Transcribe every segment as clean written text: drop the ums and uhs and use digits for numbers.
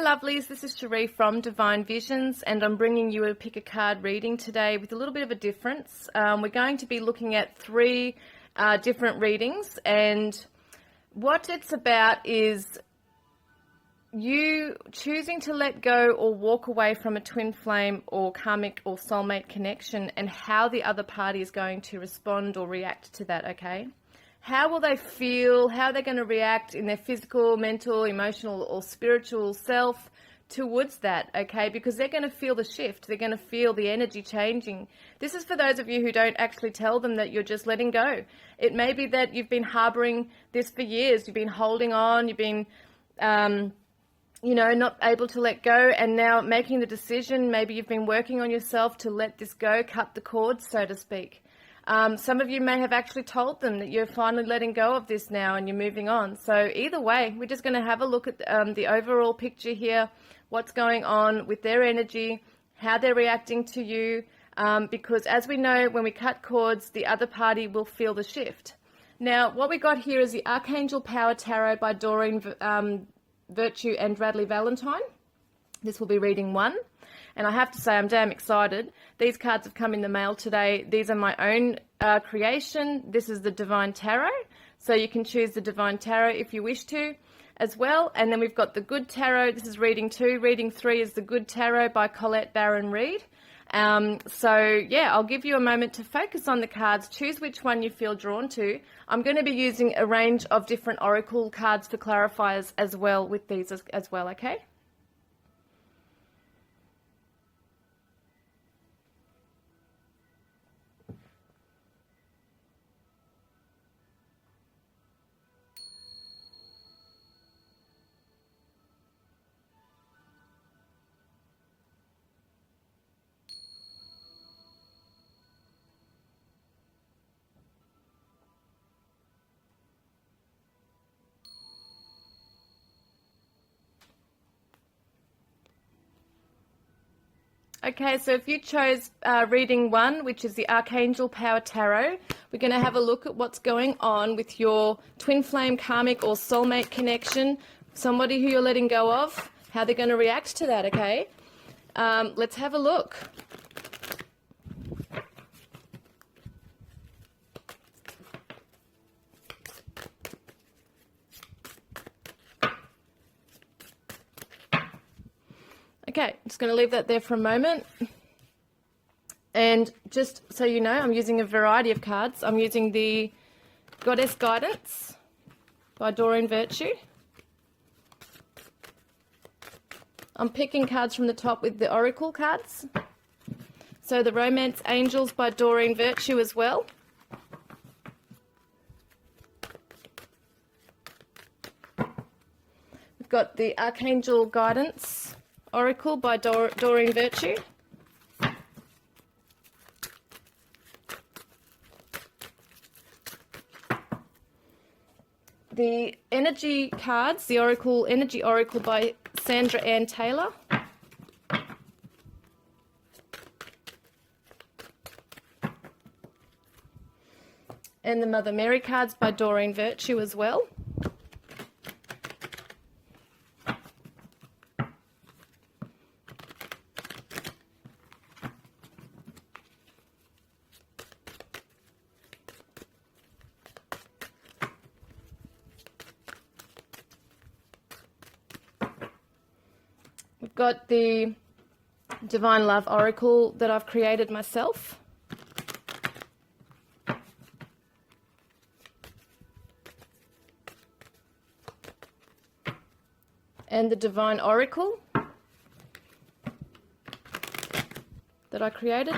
lovelies, this is Sheree from Divine Visions, and I'm bringing you a pick a card reading today with a little bit of a difference. We're going to be looking at three different readings, and what it's about is you choosing to let go or walk away from a twin flame or karmic or soulmate connection, and how the other party is going to respond or react to that, okay? How will they feel? How are they going to react in their physical, mental, emotional, or spiritual self towards that, okay? Because they're going to feel the shift. They're going to feel the energy changing. This is for those of you who don't actually tell them that you're just letting go. It may be that you've been harboring this for years. You've been holding on. You've been, not able to let go, and now making the decision. Maybe you've been working on yourself to let this go, cut the cords, so to speak. Some of you may have actually told them that you're finally letting go of this now and you're moving on. So either way, we're just going to have a look at the overall picture here, what's going on with their energy, how they're reacting to you, because as we know, when we cut cords, the other party will feel the shift. Now, what we got here is the Archangel Power Tarot by Doreen Virtue and Radley Valentine. This will be reading 1. And I have to say, I'm damn excited. These cards have come in the mail today. These are my own creation. This is the Divine Tarot. So you can choose the Divine Tarot if you wish to as well. And then we've got the Good Tarot. This is reading 2. Reading 3 is the Good Tarot by Colette Baron Reid. I'll give you a moment to focus on the cards. Choose which one you feel drawn to. I'm going to be using a range of different oracle cards for clarifiers as well with these as well, okay? Okay, so if you chose reading 1, which is the Archangel Power Tarot, we're going to have a look at what's going on with your twin flame, karmic, or soulmate connection, somebody who you're letting go of, how they're going to react to that, okay? Let's have a look. Okay, I'm just going to leave that there for a moment. And just so you know, I'm using a variety of cards. I'm using the Goddess Guidance by Doreen Virtue. I'm picking cards from the top with the Oracle cards. So the Romance Angels by Doreen Virtue as well. We've got the Archangel Guidance Oracle by Doreen Virtue. The Energy cards, the Energy Oracle by Sandra Ann Taylor. And the Mother Mary cards by Doreen Virtue as well. We've got the Divine Love Oracle that I've created myself. And the Divine Oracle that I created.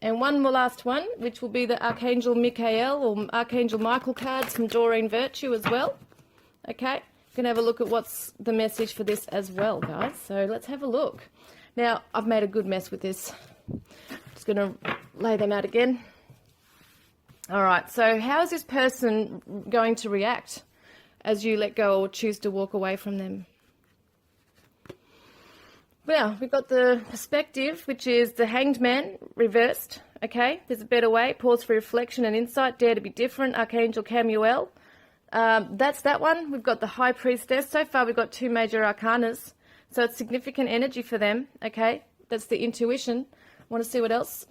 And one more last one, which will be the Archangel Michael or Archangel Michael cards from Doreen Virtue as well. Okay, going to have a look at what's the message for this as well, guys. So let's have a look. Now, I've made a good mess with this. Just going to lay them out again. All right, so how is this person going to react as you let go or choose to walk away from them? Well, we've got the perspective, which is the Hanged Man reversed, Okay, there's a better way. Pause for reflection and insight. Dare to be different. Archangel Camuel. That's that one. We've got the High Priestess. So far we've got 2 major arcanas. So it's significant energy for them. Okay, that's the intuition. Want to see what else?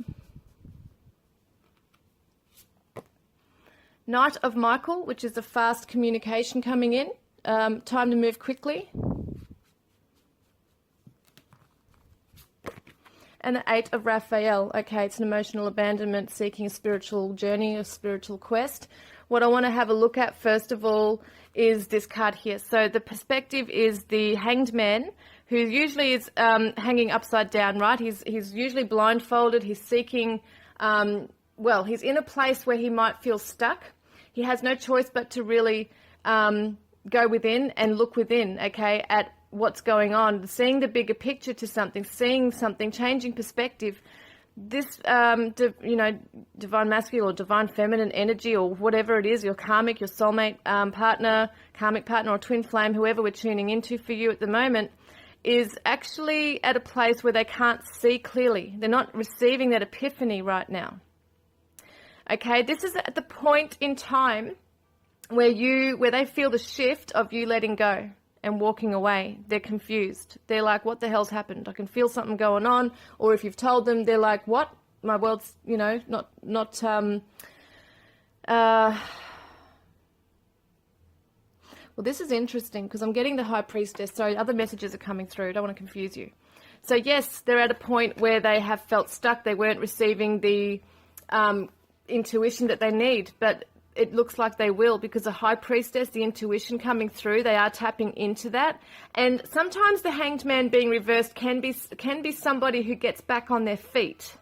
Knight of Michael, which is a fast communication coming in. Time to move quickly. And the 8 of Raphael. Okay, it's an emotional abandonment, seeking a spiritual journey, a spiritual quest. What I want to have a look at, first of all, is this card here. So the perspective is the Hanged Man, who usually is hanging upside down, right? He's usually blindfolded. He's seeking, he's in a place where he might feel stuck. He has no choice but to really go within and look within, okay, at what's going on, seeing the bigger picture to something, seeing something, changing perspective. This, divine masculine or divine feminine energy, or whatever it is, your karmic, your soulmate partner, karmic partner, or twin flame, whoever we're tuning into for you at the moment, is actually at a place where they can't see clearly. They're not receiving that epiphany right now. Okay, this is at the point in time where they feel the shift of you letting go and walking away. They're confused. They're like, what the hell's happened? I can feel something going on. Or if you've told them, they're like, what? My world's, well, this is interesting because I'm getting the High Priestess. Sorry, other messages are coming through. I don't want to confuse you. So yes, they're at a point where they have felt stuck. They weren't receiving the intuition that they need, but it looks like they will, because the High Priestess, the intuition coming through, they are tapping into that. And sometimes the Hanged Man being reversed can be somebody who gets back on their feet.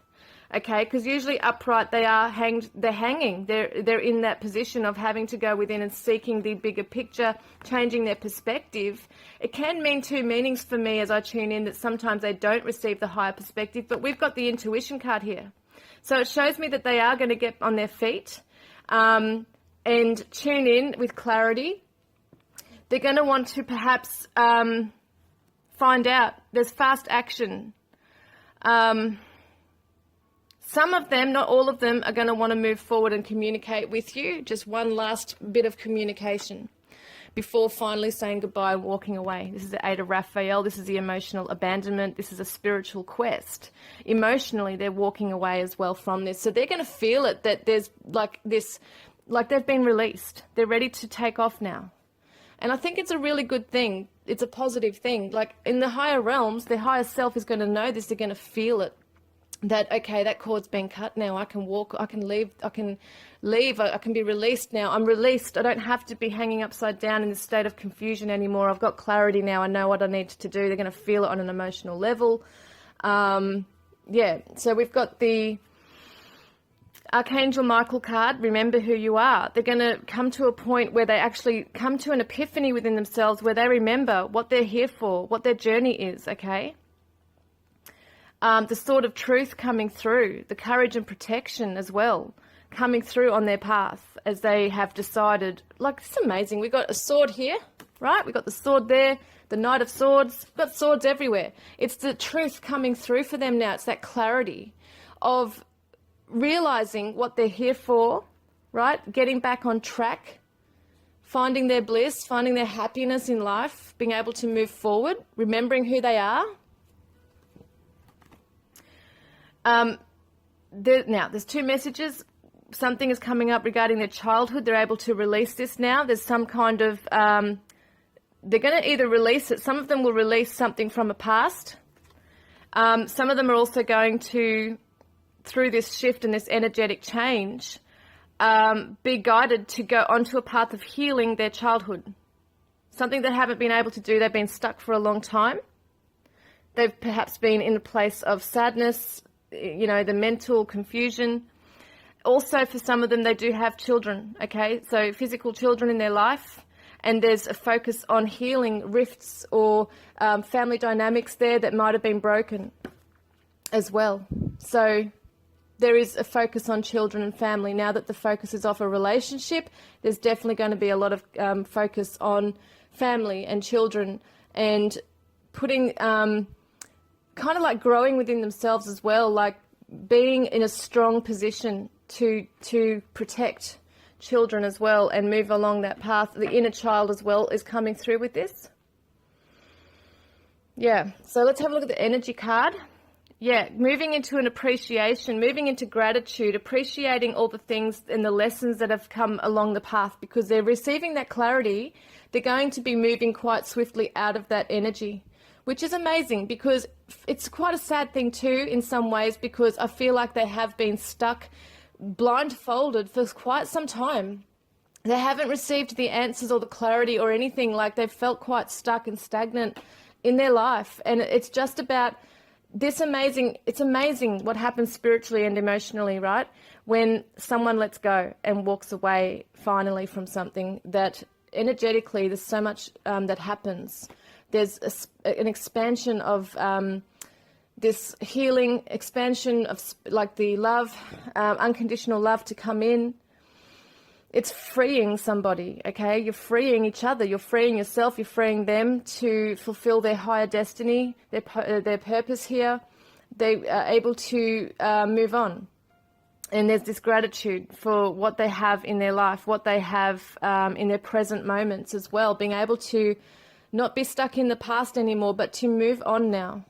Okay, because usually upright they are hanged, they're hanging. They're in that position of having to go within and seeking the bigger picture, changing their perspective. It can mean 2 meanings for me as I tune in, that sometimes they don't receive the higher perspective, but we've got the intuition card here. So it shows me that they are going to get on their feet. And tune in with clarity. They're going to want to perhaps find out. There's fast action. Some of them, not all of them, are going to want to move forward and communicate with you. Just one last bit of communication before finally saying goodbye and walking away. This is the 8 of Raphael. This is the emotional abandonment. This is a spiritual quest. Emotionally, they're walking away as well from this. So they're going to feel it, that there's like this, like they've been released. They're ready to take off now. And I think it's a really good thing. It's a positive thing. Like in the higher realms, their higher self is going to know this. They're going to feel it. That, okay, that cord's been cut now. I can walk, I can leave, I can be released now. I'm released. I don't have to be hanging upside down in this state of confusion anymore. I've got clarity now. I know what I need to do. They're going to feel it on an emotional level. So we've got the Archangel Michael card. Remember who you are. They're going to come to a point where they actually come to an epiphany within themselves, where they remember what they're here for, what their journey is, okay? The sword of truth coming through, the courage and protection as well, coming through on their path as they have decided. Like, it's amazing. We've got a sword here, right? We've got the sword there, the Knight of Swords. We've got swords everywhere. It's the truth coming through for them now. It's that clarity of realizing what they're here for, right? Getting back on track, finding their bliss, finding their happiness in life, being able to move forward, remembering who they are. There's 2 messages. Something is coming up regarding their childhood. They're able to release this now. There's some kind of, they're going to either release it. Some of them will release something from a past. Some of them are also going to, through this shift and this energetic change, be guided to go onto a path of healing their childhood. Something they haven't been able to do. They've been stuck for a long time. They've perhaps been in a place of sadness, the mental confusion. Also, for some of them, they do have children, okay? So physical children in their life, and there's a focus on healing rifts or family dynamics there that might have been broken as well. So there is a focus on children and family. Now that the focus is off a relationship, there's definitely going to be a lot of focus on family and children, and putting... kind of like growing within themselves as well, like being in a strong position to protect children as well and move along that path. The inner child as well is coming through with this. Yeah, so let's have a look at the energy card. Yeah, moving into an appreciation, moving into gratitude, appreciating all the things and the lessons that have come along the path, because they're receiving that clarity. They're going to be moving quite swiftly out of that energy, which is amazing, because it's quite a sad thing too in some ways, because I feel like they have been stuck blindfolded for quite some time. They haven't received the answers or the clarity or anything. Like, they've felt quite stuck and stagnant in their life. And it's just about it's amazing what happens spiritually and emotionally, right? When someone lets go and walks away finally from something, that energetically there's so much that happens. There's an expansion of this healing, expansion of like the love, unconditional love to come in. It's freeing somebody, okay? You're freeing each other. You're freeing yourself. You're freeing them to fulfill their higher destiny, their purpose here. They are able to move on. And there's this gratitude for what they have in their life, what they have in their present moments as well, being able to not be stuck in the past anymore, but to move on now.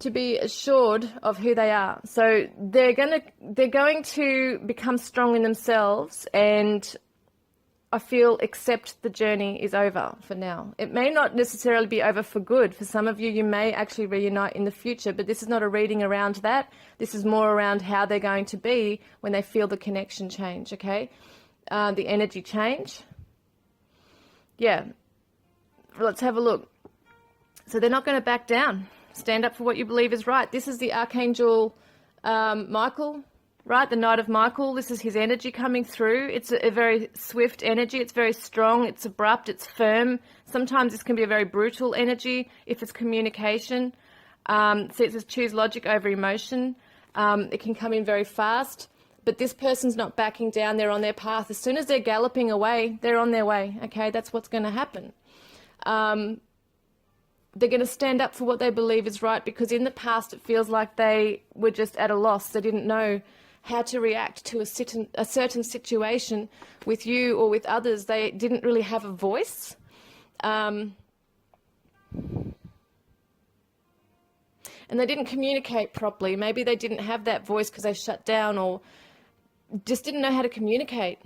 To be assured of who they are. So they're going to become strong in themselves, and I feel accept the journey is over for now. It may not necessarily be over for good. For some of you, you may actually reunite in the future, but this is not a reading around that. This is more around how they're going to be when they feel the connection change, okay? The energy change. Yeah. Let's have a look. So they're not going to back down. Stand up for what you believe is right. This is the Archangel Michael, right? The Knight of Michael. This is his energy coming through. It's a very swift energy. It's very strong. It's abrupt. It's firm. Sometimes this can be a very brutal energy if it's communication. So it says choose logic over emotion. It can come in very fast. But this person's not backing down. They're on their path. As soon as they're galloping away, they're on their way. Okay, that's what's going to happen. They're going to stand up for what they believe is right, because in the past it feels like they were just at a loss. They didn't know how to react to a certain situation with you or with others. They didn't really have a voice. And they didn't communicate properly. Maybe they didn't have that voice because they shut down, or just didn't know how to communicate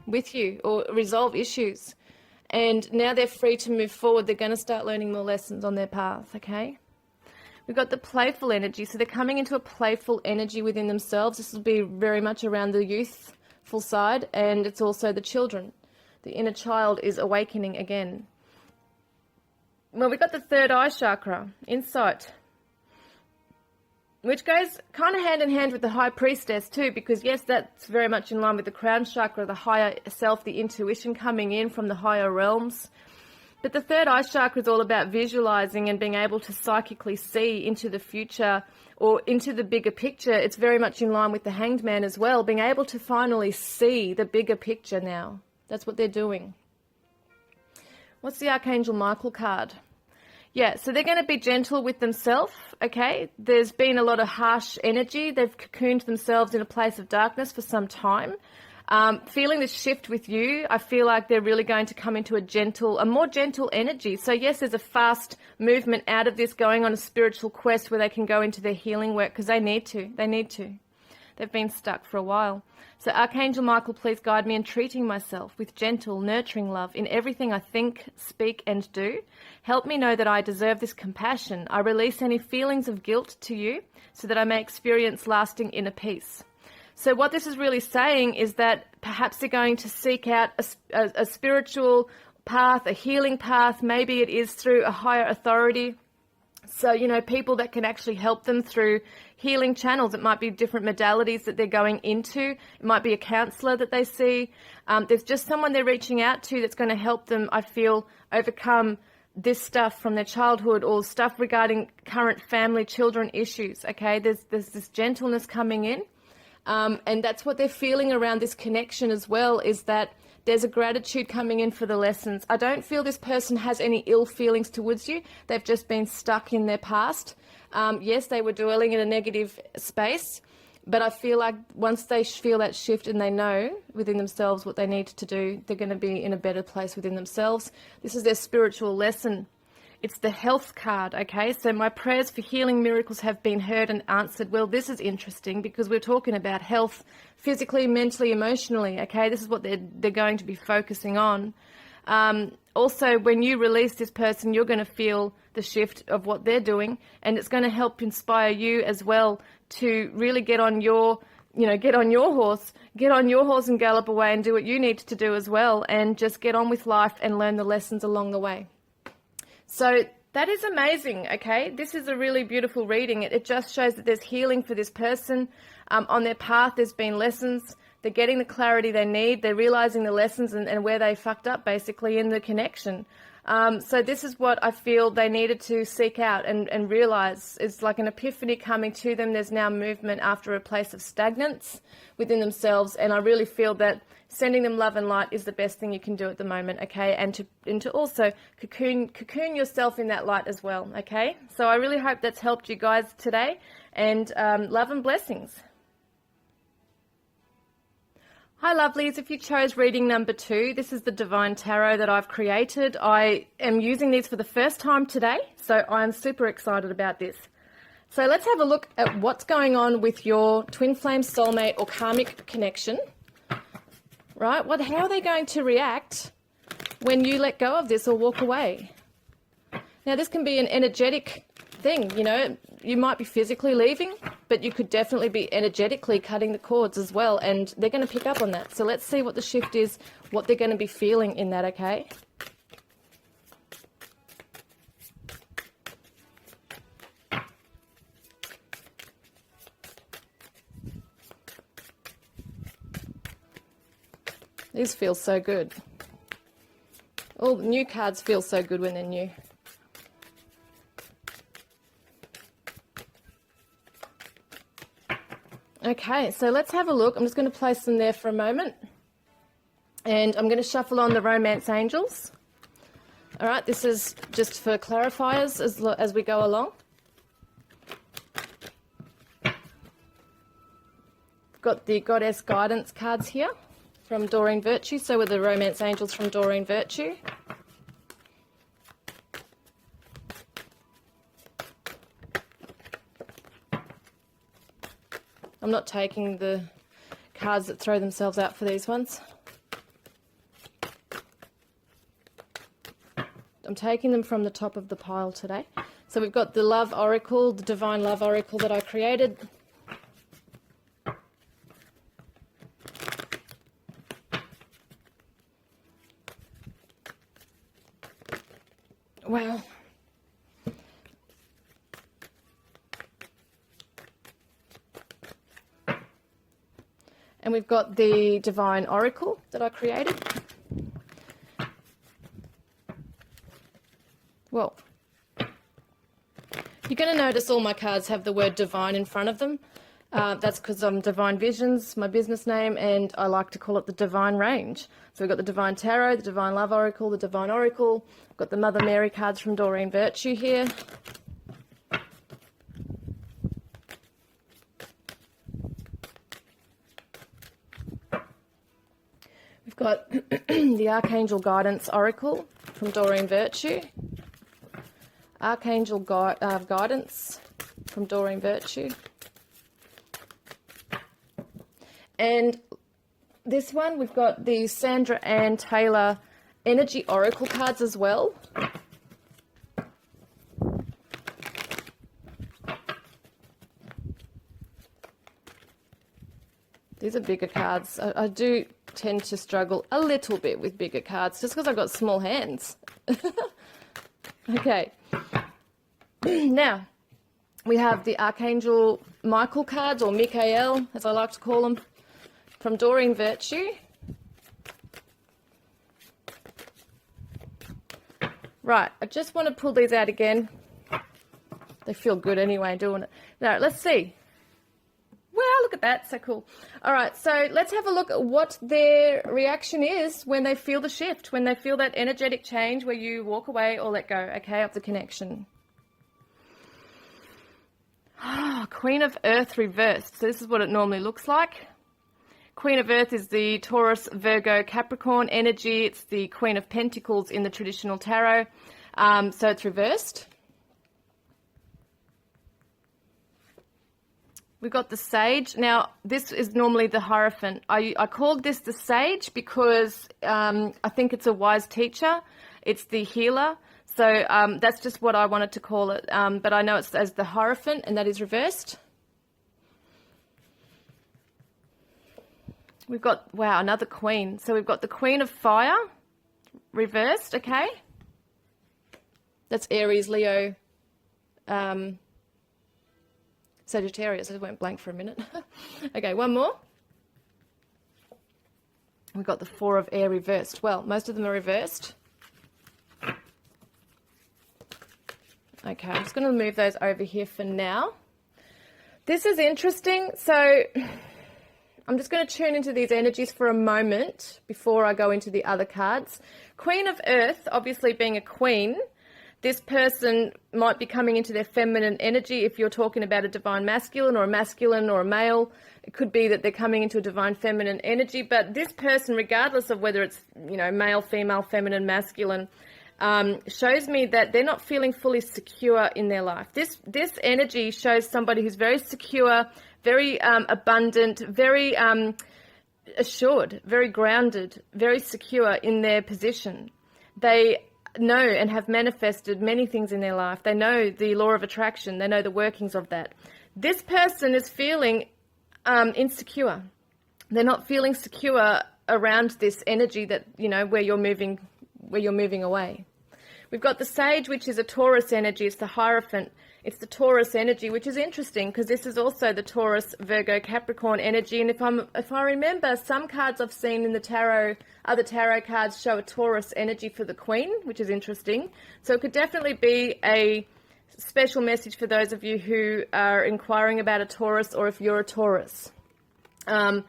with you or resolve issues. And now they're free to move forward. They're going to start learning more lessons on their path, okay? We've got the playful energy. So they're coming into a playful energy within themselves. This will be very much around the youthful side, and it's also the children. The inner child is awakening again. Well, we've got the third eye chakra, insight, which goes kind of hand in hand with the high priestess too, because yes, that's very much in line with the crown chakra, the higher self, the intuition coming in from the higher realms. But the third eye chakra is all about visualizing and being able to psychically see into the future or into the bigger picture. It's very much in line with the Hanged Man as well, being able to finally see the bigger picture now. That's what they're doing. What's the Archangel Michael card? Yeah, so they're going to be gentle with themselves, okay? There's been a lot of harsh energy. They've cocooned themselves in a place of darkness for some time. Feeling this shift with you, I feel like they're really going to come into a more gentle energy. So yes, there's a fast movement out of this, going on a spiritual quest where they can go into their healing work, because they need to. They've been stuck for a while. So Archangel Michael, please guide me in treating myself with gentle, nurturing love in everything I think, speak, and do. Help me know that I deserve this compassion. I release any feelings of guilt to you so that I may experience lasting inner peace. So what this is really saying is that perhaps they're going to seek out a spiritual path, a healing path. Maybe it is through a higher authority. So, people that can actually help them through healing channels. It might be different modalities that they're going into. It might be a counselor that they see. There's just someone they're reaching out to that's going to help them, I feel, overcome this stuff from their childhood or stuff regarding current family, children issues, okay? There's this gentleness coming in. And that's what they're feeling around this connection as well, is that there's a gratitude coming in for the lessons. I don't feel this person has any ill feelings towards you. They've just been stuck in their past. Yes, they were dwelling in a negative space, but I feel like once they feel that shift and they know within themselves what they need to do, they're going to be in a better place within themselves. This is their spiritual lesson. It's the health card, okay? So my prayers for healing miracles have been heard and answered. Well, this is interesting because we're talking about health physically, mentally, emotionally, okay? This is what they're going to be focusing on. Also, when you release this person, you're going to feel the shift of what they're doing, and it's going to help inspire you as well to really get on your horse and gallop away and do what you need to do as well, and just get on with life and learn the lessons along the way. So that is amazing, okay? This is a really beautiful reading. It just shows that there's healing for this person. On their path, there's been lessons. They're getting the clarity they need. They're realizing the lessons and where they fucked up, basically, in the connection. So this is what I feel they needed to seek out and realize. It's like an epiphany coming to them. There's now movement after a place of stagnance within themselves, and I really feel that sending them love and light is the best thing you can do at the moment, okay? And to also cocoon yourself in that light as well, okay? So I really hope that's helped you guys today, and love and blessings. Hi lovelies, if you chose reading number 2, this is the Divine Tarot that I've created. I am using these for the first time today, so I'm super excited about this. So let's have a look at what's going on with your twin flame, soulmate or karmic connection, right? How are they going to react when you let go of this or walk away? Now this can be an energetic thing, you know, you might be physically leaving, but you could definitely be energetically cutting the cords as well, and they're going to pick up on that. So let's see what the shift is, what they're going to be feeling in that, okay? These feel so good. All the new cards feel so good when they're new. Okay, so let's have a look. I'm just going to place them there for a moment. And I'm going to shuffle on the Romance Angels. All right, this is just for clarifiers as we go along. Got the Goddess Guidance cards here from Doreen Virtue. So with the Romance Angels from Doreen Virtue. I'm not taking the cards that throw themselves out for these ones. I'm taking them from the top of the pile today. So we've got the Love Oracle, the Divine Love Oracle that I created. Wow. And we've got the Divine Oracle that I created. Well, you're going to notice all my cards have the word divine in front of them. That's because I'm Divine Visions, my business name, and I like to call it the Divine Range. So we've got the Divine Tarot, the Divine Love Oracle, the Divine Oracle. I've got the Mother Mary cards from Doreen Virtue here. We've got the Archangel Guidance Oracle from Doreen Virtue. Archangel Guidance from Doreen Virtue. And this one, we've got the Sandra Ann Taylor Energy Oracle cards as well. These are bigger cards. I do tend to struggle a little bit with bigger cards just because I've got small hands. Okay. Now, we have the Archangel Michael cards, or Michael, as I like to call them, from Doreen Virtue. Right, I just want to pull these out again. They feel good anyway doing it. Now, let's see. Well, look at that. So cool. All right. So let's have a look at what their reaction is when they feel the shift, when they feel that energetic change where you walk away or let go, okay, of the connection. Queen of Earth reversed. So this is what it normally looks like. Queen of Earth is the Taurus, Virgo, Capricorn energy. It's the Queen of Pentacles in the traditional tarot. So it's reversed. We've got the Sage. Now, this is normally the Hierophant. I called this the Sage because I think it's a wise teacher. It's the healer. So that's just what I wanted to call it. But I know it's as the Hierophant, and that is reversed. We've got, wow, another Queen. So we've got the Queen of Fire, reversed, okay? That's Aries, Leo, Sagittarius. I went blank for a minute. Okay, one more. We've got the Four of Air reversed. Well, most of them are reversed. Okay, I'm just going to move those over here for now. This is interesting. So I'm just going to tune into these energies for a moment before I go into the other cards. Queen of Earth, obviously being a queen, this person might be coming into their feminine energy. If you're talking about a divine masculine or a male, it could be that they're coming into a divine feminine energy. But this person, regardless of whether it's, you know, male, female, feminine, masculine, shows me that they're not feeling fully secure in their life. This energy shows somebody who's very secure, very abundant, very assured, very grounded, very secure in their position. They know and have manifested many things in their life. They know the law of attraction. They know the workings of that. This person is feeling insecure. They're not feeling secure around this energy that, you know, where you're moving away. We've got the Sage, which is a Taurus energy. It's the Hierophant. It's the Taurus energy, which is interesting because this is also the Taurus, Virgo, Capricorn energy. And if I remember, some cards I've seen in the tarot, other tarot cards show a Taurus energy for the Queen, which is interesting. So it could definitely be a special message for those of you who are inquiring about a Taurus, or if you're a Taurus. But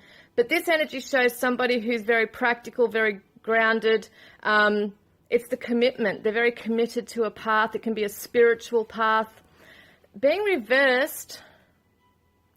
this energy shows somebody who's very practical, very grounded. It's the commitment. They're very committed to a path. It can be a spiritual path. Being reversed,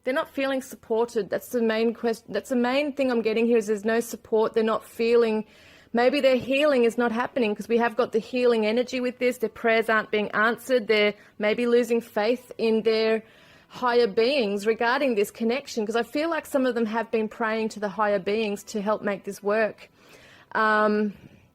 they're not feeling supported. That's the main question. That's the main thing I'm getting here, is there's no support. They're not feeling, maybe their healing is not happening because we have got the healing energy with this. Their prayers aren't being answered. They're maybe losing faith in their higher beings regarding this connection, because I feel like some of them have been praying to the higher beings to help make this work.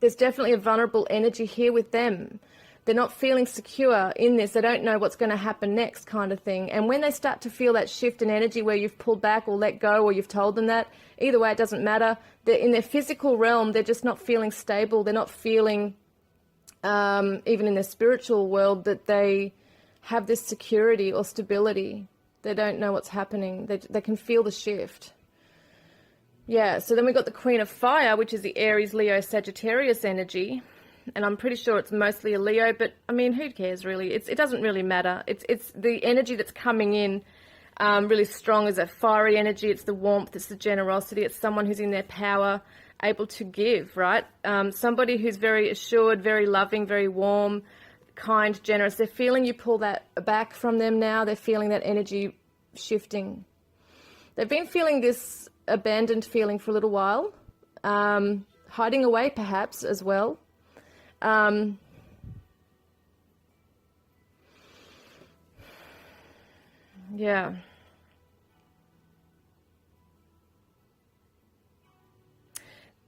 There's definitely a vulnerable energy here with them. They're not feeling secure in this. They don't know what's going to happen next, kind of thing. And when they start to feel that shift in energy where you've pulled back or let go, or you've told them that, either way, it doesn't matter. They're in their physical realm, they're just not feeling stable. They're not feeling, even in their spiritual world, that they have this security or stability. They don't know what's happening. They can feel the shift. Yeah, so then we've got the Queen of Fire, which is the Aries, Leo, Sagittarius energy. And I'm pretty sure it's mostly a Leo, but I mean, who cares really? It doesn't really matter. It's the energy that's coming in really strong, is that fiery energy. It's the warmth, it's the generosity. It's someone who's in their power, able to give, right? Somebody who's very assured, very loving, very warm, kind, generous. They're feeling you pull that back from them now. They're feeling that energy shifting. They've been feeling this abandoned feeling for a little while, hiding away perhaps as well. Yeah.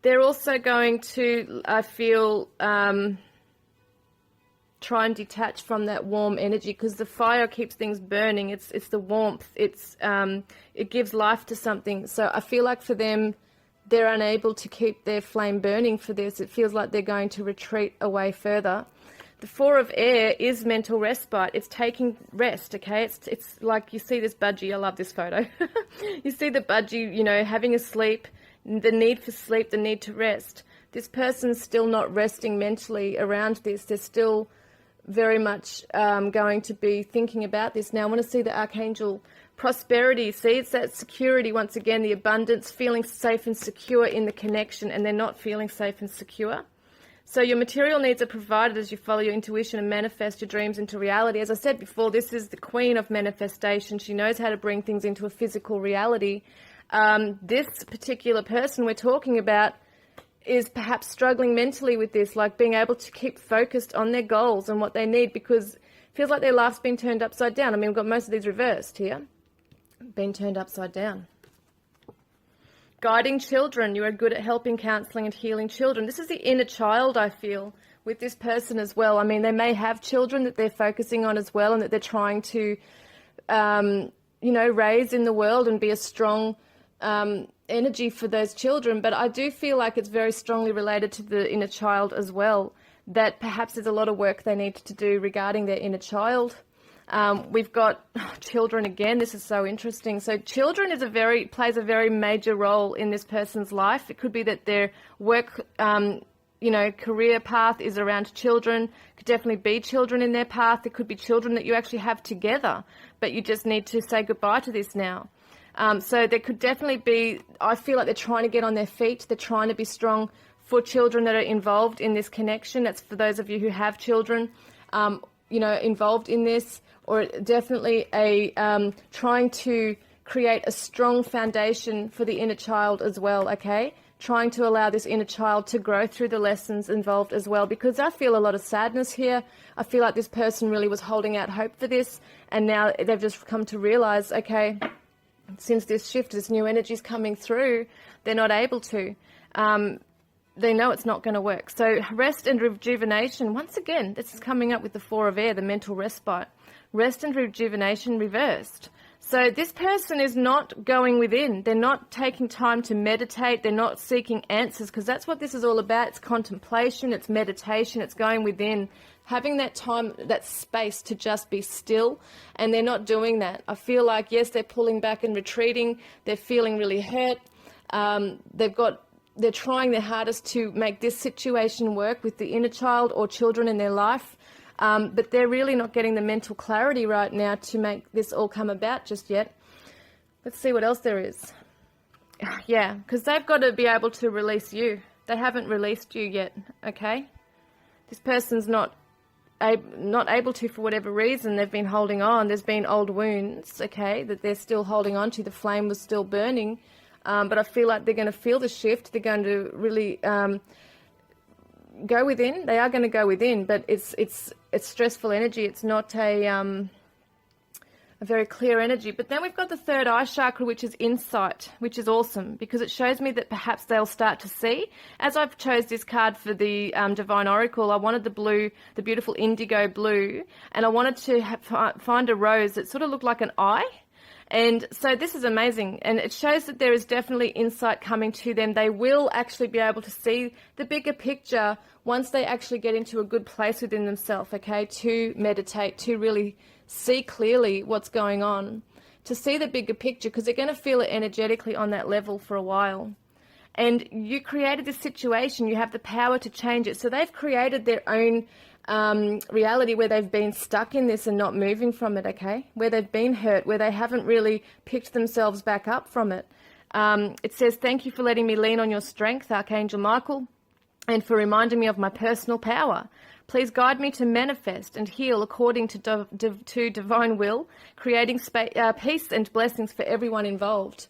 They're also going to, I feel, try and detach from that warm energy, because the fire keeps things burning. It's the warmth. It gives life to something. So I feel like for them, they're unable to keep their flame burning for this. It feels like they're going to retreat away further. The Four of Air is mental respite. It's taking rest, okay? It's like you see this budgie. I love this photo. You see the budgie, you know, having a sleep, the need for sleep, the need to rest. This person's still not resting mentally around this. They're still very much going to be thinking about this. Now I want to see the Archangel Prosperity. See, it's that security, once again, the abundance, feeling safe and secure in the connection, and they're not feeling safe and secure. So your material needs are provided as you follow your intuition and manifest your dreams into reality. As I said before, this is the queen of manifestation. She knows how to bring things into a physical reality. This particular person we're talking about is perhaps struggling mentally with this, like being able to keep focused on their goals and what they need, because it feels like their life's been turned upside down. I mean, we've got most of these reversed here. Been turned upside down. Guiding children. You are good at helping, counselling and healing children. This is the inner child, I feel, with this person as well. I mean, they may have children that they're focusing on as well, and that they're trying to, raise in the world and be a strong energy for those children. But I do feel like it's very strongly related to the inner child as well, that perhaps there's a lot of work they need to do regarding their inner child. We've got children again. This is so interesting. So children plays a very major role in this person's life. It could be that their work, career path is around children. It could definitely be children in their path. It could be children that you actually have together, but you just need to say goodbye to this now. So there could definitely be, I feel like they're trying to get on their feet. They're trying to be strong for children that are involved in this connection. That's for those of you who have children, involved in this. Or definitely trying to create a strong foundation for the inner child as well, okay? Trying to allow this inner child to grow through the lessons involved as well, because I feel a lot of sadness here. I feel like this person really was holding out hope for this, and now they've just come to realize, okay, since this shift, this new energy is coming through, they're not able to. They know it's not going to work. So rest and rejuvenation, once again, this is coming up with the Four of Air, the mental respite. Rest and rejuvenation reversed. So this person is not going within. They're not taking time to meditate. They're not seeking answers, because that's what this is all about. It's contemplation, it's meditation, it's going within, having that time, that space to just be still, and they're not doing that. I feel like, yes, they're pulling back and retreating. They're feeling really hurt. They're trying their hardest to make this situation work with the inner child or children in their life. But they're really not getting the mental clarity right now to make this all come about just yet. Let's see what else there is. Yeah, because they've got to be able to release you. They haven't released you yet, okay? This person's not able to for whatever reason. They've been holding on. There's been old wounds, okay, that they're still holding on to. The flame was still burning. But I feel like they're going to feel the shift. They're going to really go within. They are going to go within, but it's stressful energy. It's not a very clear energy. But then we've got the third eye chakra, which is insight, which is awesome, because it shows me that perhaps they'll start to see. As I've chose this card for the Divine Oracle, I wanted the blue, the beautiful indigo blue, and I wanted to find a rose that sort of looked like an eye. And so this is amazing, and it shows that there is definitely insight coming to them. They will actually be able to see the bigger picture once they actually get into a good place within themselves, okay, to meditate, to really see clearly what's going on, to see the bigger picture, because they're going to feel it energetically on that level for a while. And you created this situation. You have the power to change it. So they've created their own reality where they've been stuck in this and not moving from it, okay? Where they've been hurt, where they haven't really picked themselves back up from it. It says, thank you for letting me lean on your strength, Archangel Michael, and for reminding me of my personal power. Please guide me to manifest and heal according to divine will, creating peace and blessings for everyone involved.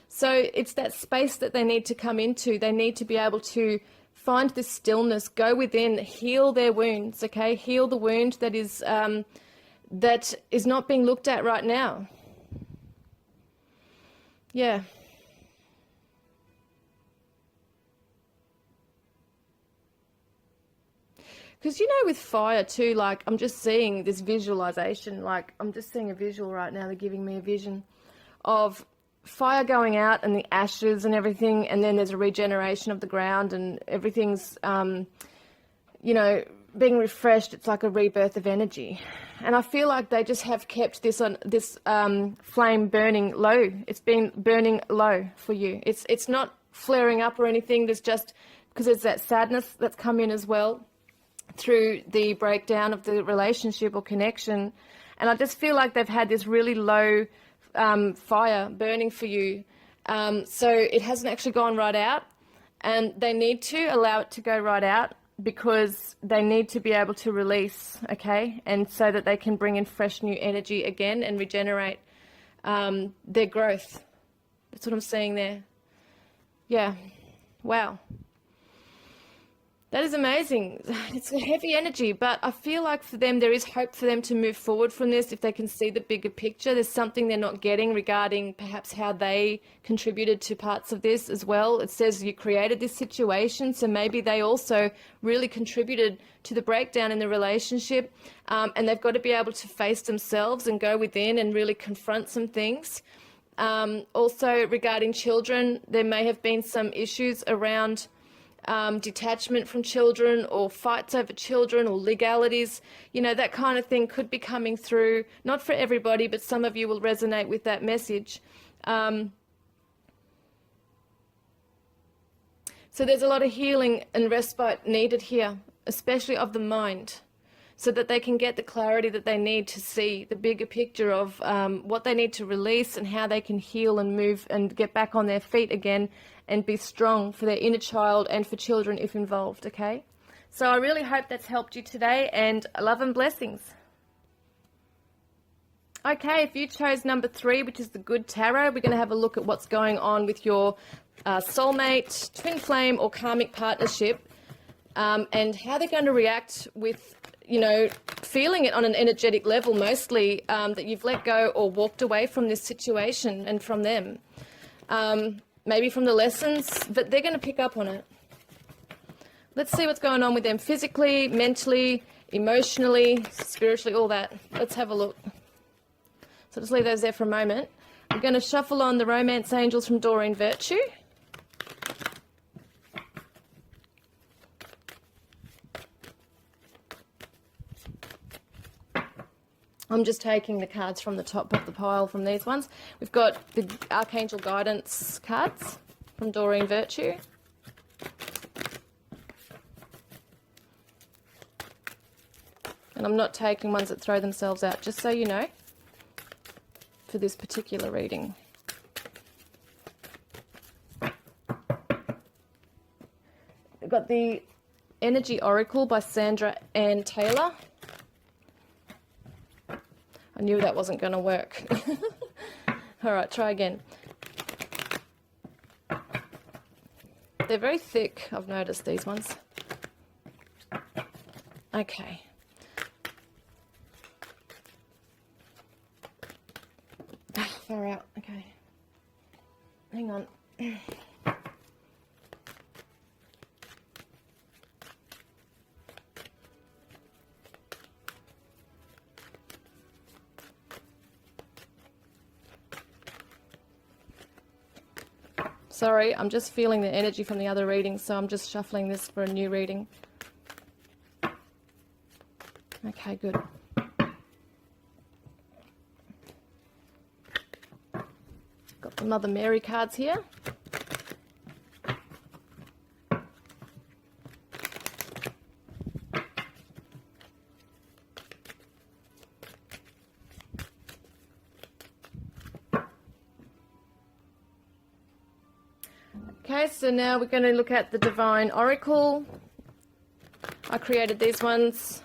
So it's that space that they need to come into. They need to be able to find this stillness, go within, heal their wounds, okay? Heal the wound that is not being looked at right now. Yeah. Because, with fire too, like, I'm just seeing this visualization, like, I'm just seeing a visual right now. They're giving me a vision of fire going out and the ashes and everything, and then there's a regeneration of the ground and everything's, being refreshed. It's like a rebirth of energy. And I feel like they just have kept this flame burning low. It's been burning low for you. It's not flaring up or anything. There's just, because there's that sadness that's come in as well. through the breakdown of the relationship or connection. And I just feel like they've had this really low fire burning for you. So it hasn't actually gone right out, and they need to allow it to go right out because they need to be able to release, okay? And so that they can bring in fresh new energy again and regenerate their growth. That's what I'm seeing there. Yeah. Wow. That is amazing. It's a heavy energy, but I feel like for them, there is hope for them to move forward from this if they can see the bigger picture. There's something they're not getting regarding perhaps how they contributed to parts of this as well. It says you created this situation, so maybe they also really contributed to the breakdown in the relationship, and they've got to be able to face themselves and go within and really confront some things. Also, regarding children, there may have been some issues around detachment from children or fights over children or legalities. You know, that kind of thing could be coming through. Not for everybody, but some of you will resonate with that message. So there's a lot of healing and respite needed here, especially of the mind, so that they can get the clarity that they need to see the bigger picture of what they need to release and how they can heal and move and get back on their feet again and be strong for their inner child and for children if involved, okay? So I really hope that's helped you today, and love and blessings. Okay, if you chose number 3, which is the Good Tarot, we're going to have a look at what's going on with your soulmate, twin flame or karmic partnership, and how they're going to react with, you know, feeling it on an energetic level mostly, that you've let go or walked away from this situation and from them. Maybe from the lessons, but they're going to pick up on it. Let's see what's going on with them physically, mentally, emotionally, spiritually, all that. Let's have a look. So just leave those there for a moment. We're going to shuffle on the Romance Angels from Doreen Virtue. I'm just taking the cards from the top of the pile from these ones. We've got the Archangel Guidance cards from Doreen Virtue. And I'm not taking ones that throw themselves out, just so you know, for this particular reading. We've got the Energy Oracle by Sandra Ann Taylor. I knew that wasn't going to work. All right, try again. They're very thick, I've noticed these ones. Okay. Far out, okay. Hang on. Sorry, I'm just feeling the energy from the other reading, so I'm just shuffling this for a new reading. Okay, good. Got the Mother Mary cards here. Okay, so now we're going to look at the Divine Oracle. I created these ones.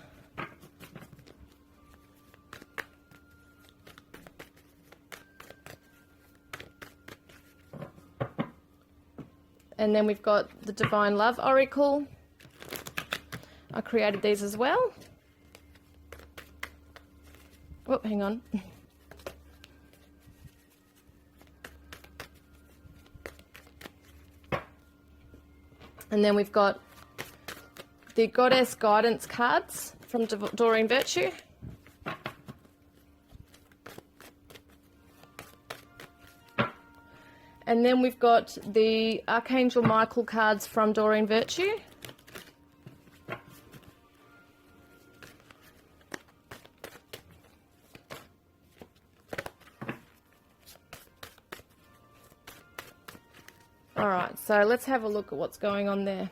And then we've got the Divine Love Oracle. I created these as well. Oh, hang on. And then we've got the Goddess Guidance cards from Doreen Virtue. And then we've got the Archangel Michael cards from Doreen Virtue. All right, so let's have a look at what's going on there.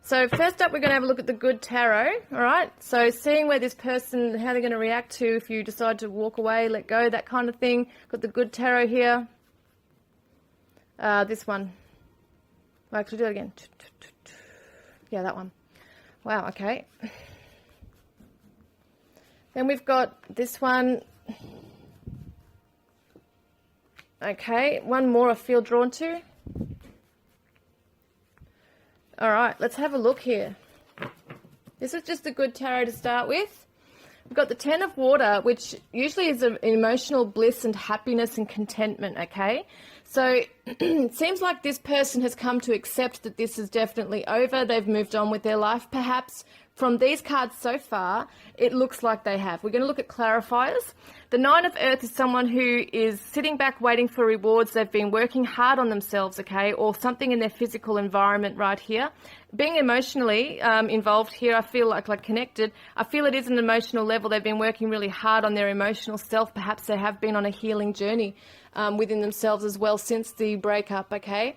So first up, we're going to have a look at the good tarot, all right? So seeing where this person, how they're going to react to if you decide to walk away, let go, that kind of thing. Got the good tarot here. This one. I'll actually do it again. Yeah, that one. Wow, okay. Then we've got this one. Okay, one more I feel drawn to. All right, let's have a look here. This is just a good tarot to start with. We've got the Ten of Water, which usually is an emotional bliss and happiness and contentment, okay? So it seems like this person has come to accept that this is definitely over. They've moved on with their life, perhaps. From these cards so far, it looks like they have. We're going to look at clarifiers. The Nine of Earth is someone who is sitting back waiting for rewards. They've been working hard on themselves, okay, or something in their physical environment right here. Being emotionally involved here, I feel like connected. I feel it is an emotional level. They've been working really hard on their emotional self. Perhaps they have been on a healing journey within themselves as well since the breakup, okay?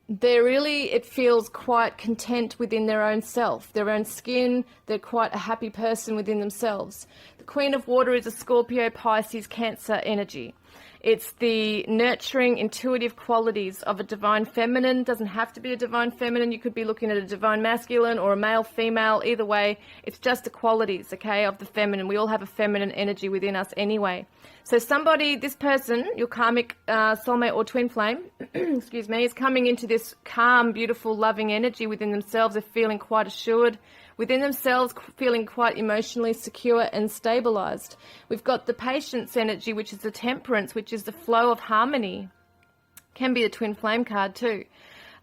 They're really, it feels quite content within their own self, their own skin. They're quite a happy person within themselves. The Queen of Water is a Scorpio, Pisces, Cancer energy. It's the nurturing, intuitive qualities of a divine feminine. Doesn't have to be a divine feminine. You could be looking at a divine masculine or a male, female. Either way, it's just the qualities, okay, of the feminine. We all have a feminine energy within us anyway. So somebody, this person, your karmic soulmate or twin flame, excuse me, is coming into this calm, beautiful, loving energy within themselves. They're feeling quite assured within themselves, feeling quite emotionally secure and stabilized. We've got the Patience energy, which is the Temperance, which is the flow of harmony. Can be a twin flame card too.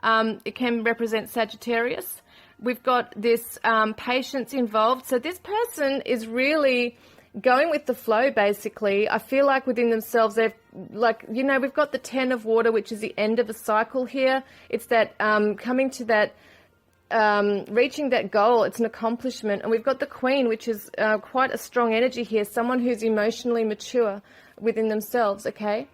It can represent Sagittarius. We've got this patience involved. So this person is really going with the flow, basically. I feel like within themselves, they've, like, you know, we've got the Ten of Water, which is the end of a cycle here. It's that coming to that, reaching that goal. It's an accomplishment. And we've got the Queen, which is quite a strong energy here, someone who's emotionally mature within themselves, okay?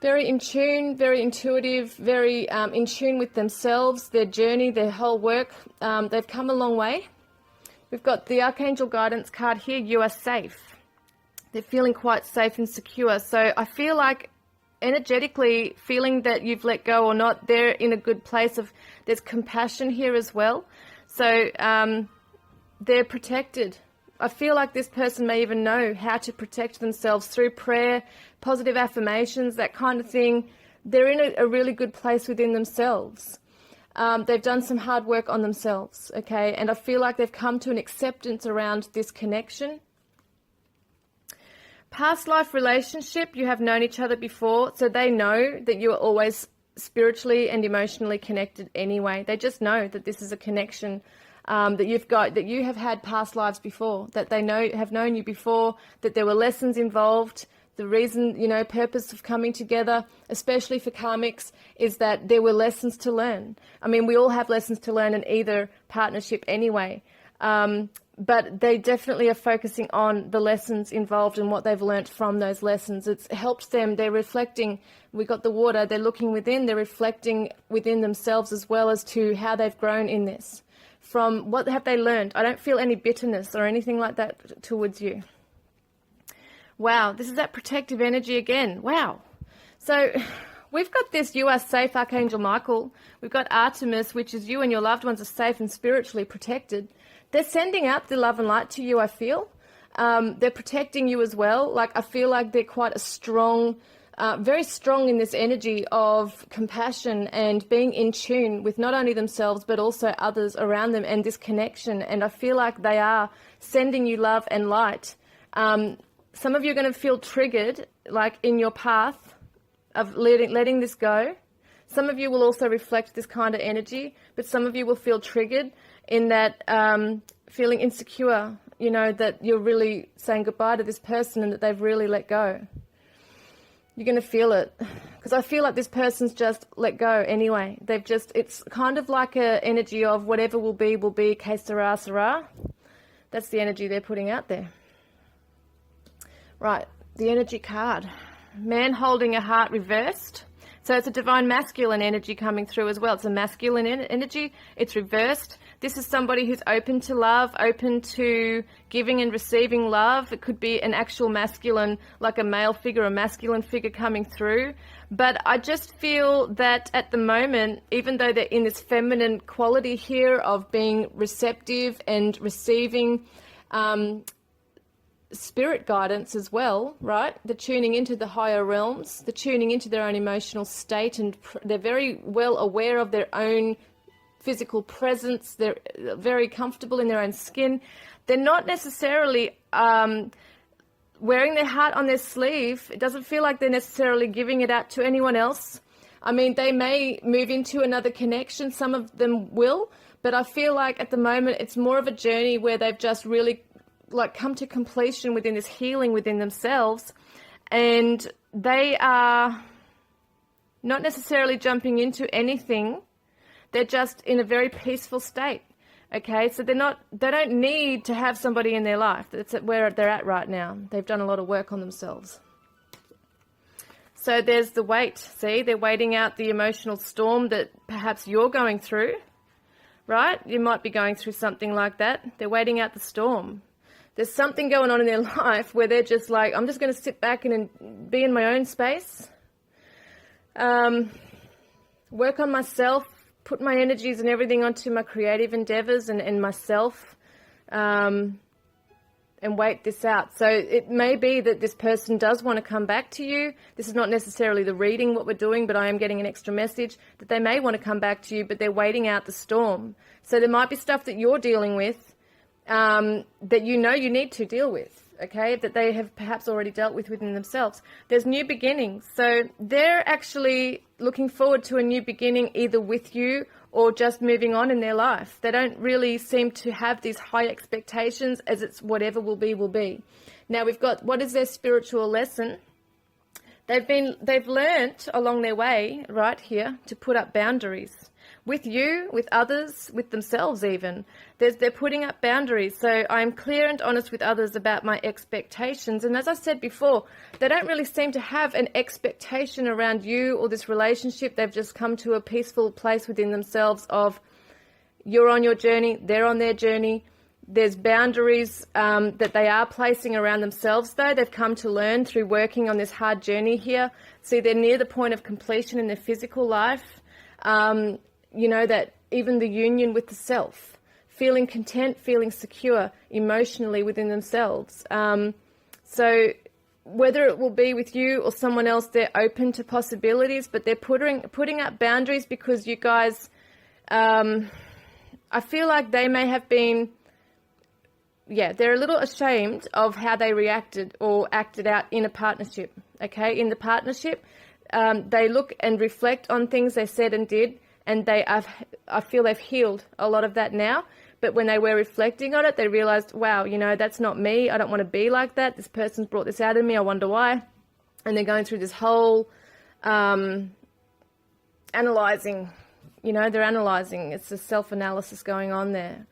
Very in tune, very intuitive, very in tune with themselves, their journey, their whole work. They've come a long way. We've got the Archangel guidance card here. You are safe. They're feeling quite safe and secure. So I feel like energetically, feeling that you've let go or not, they're in a good place of, there's compassion here as well. So they're protected. I feel like this person may even know how to protect themselves through prayer, positive affirmations, that kind of thing. They're in a really good place within themselves. They've done some hard work on themselves, okay? And I feel like they've come to an acceptance around this connection. Past life relationship, you have known each other before, so they know that you are always spiritually and emotionally connected anyway. They just know that this is a connection that you've got, that you have had past lives before, that they know, have known you before, that there were lessons involved. The reason, you know, purpose of coming together, especially for karmics, is that there were lessons to learn. I mean, we all have lessons to learn in either partnership anyway. But they definitely are focusing on the lessons involved and what they've learnt from those lessons. It's helped them. They're reflecting. We got the water. They're looking within. They're reflecting within themselves as well as to how they've grown in this. From what have they learned? I don't feel any bitterness or anything like that towards you. Wow, this is that protective energy again. Wow. So we've got this, you are safe, Archangel Michael. We've got Artemis, which is you and your loved ones are safe and spiritually protected. They're sending out the love and light to you, I feel. They're protecting you as well. Like, I feel like they're quite a strong, very strong in this energy of compassion and being in tune with not only themselves, but also others around them and this connection. And I feel like they are sending you love and light. Some of you are going to feel triggered, like in your path of letting this go. Some of you will also reflect this kind of energy, but some of you will feel triggered in that feeling insecure, you know, that you're really saying goodbye to this person and that they've really let go. You're going to feel it, because I feel like this person's just let go anyway. They've just, it's kind of like a energy of whatever will be, que sera, sera. That's the energy they're putting out there. Right, the energy card. Man holding a heart reversed. So it's a divine masculine energy coming through as well. It's a masculine energy. It's reversed. This is somebody who's open to love, open to giving and receiving love. It could be an actual masculine, like a male figure, a masculine figure coming through. But I just feel that at the moment, even though they're in this feminine quality here of being receptive and receiving spirit guidance as well, right? They're tuning into the higher realms. They're tuning into their own emotional state, and they're very well aware of their own physical presence. They're very comfortable in their own skin. They're not necessarily wearing their heart on their sleeve. It doesn't feel like they're necessarily giving it out to anyone else. I mean, they may move into another connection. Some of them will, but I feel like at the moment it's more of a journey where they've just really like come to completion within this healing within themselves, and they are not necessarily jumping into anything. They're just in a very peaceful state. Okay, so they don't need to have somebody in their life. That's where they're at right now. They've done a lot of work on themselves. So there's the wait. See, they're waiting out the emotional storm that perhaps you're going through, right? You might be going through something like that. They're waiting out the storm. There's something going on in their life where they're just like, I'm just going to sit back and be in my own space, work on myself, put my energies and everything onto my creative endeavors and myself, and wait this out. So it may be that this person does want to come back to you. This is not necessarily the reading what we're doing, but I am getting an extra message that they may want to come back to you, but they're waiting out the storm. So there might be stuff that you're dealing with that you know you need to deal with, okay, that they have perhaps already dealt with within themselves. There's new beginnings. So they're actually looking forward to a new beginning either with you or just moving on in their life. They don't really seem to have these high expectations as it's whatever will be, will be. Now we've got, what is their spiritual lesson? They've learnt along their way right here to put up boundaries. With you, with others, with themselves even. They're putting up boundaries. So I'm clear and honest with others about my expectations. And as I said before, they don't really seem to have an expectation around you or this relationship. They've just come to a peaceful place within themselves of you're on your journey, they're on their journey. There's boundaries that they are placing around themselves, though. They've come to learn through working on this hard journey here. See, they're near the point of completion in their physical life. You know, that even the union with the self, feeling content, feeling secure emotionally within themselves. So whether it will be with you or someone else, they're open to possibilities, but they're putting up boundaries because you guys, I feel like they may have been, they're a little ashamed of how they reacted or acted out in a partnership, okay? In the partnership, they look and reflect on things they said and did, and I feel they've healed a lot of that now. But when they were reflecting on it, they realized, wow, you know, that's not me. I don't want to be like that. This person's brought this out of me. I wonder why. And they're going through this whole analyzing. You know, they're analyzing. It's a self-analysis going on there.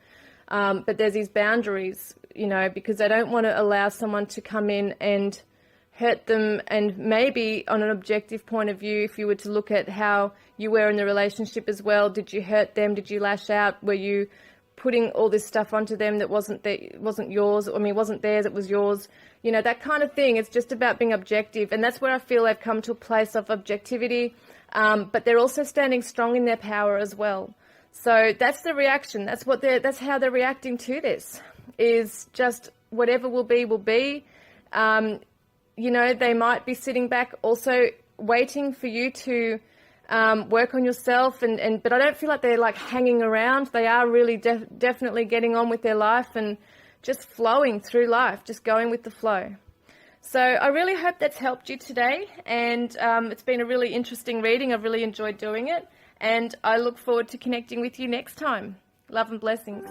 But there's these boundaries, you know, because they don't want to allow someone to come in and hurt them. And maybe on an objective point of view, if you were to look at how you were in the relationship as well, did you hurt them? Did you lash out? Were you putting all this stuff onto them that wasn't yours? I mean, it wasn't theirs, it was yours. You know, that kind of thing. It's just about being objective. And that's where I feel they've come to a place of objectivity. But they're also standing strong in their power as well. So that's the reaction. That's how they're reacting to this, is just whatever will be, will be. You know, they might be sitting back also waiting for you to work on yourself. But I don't feel like they're like hanging around. They are really definitely getting on with their life and just flowing through life, just going with the flow. So I really hope that's helped you today. And it's been a really interesting reading. I've really enjoyed doing it. And I look forward to connecting with you next time. Love and blessings.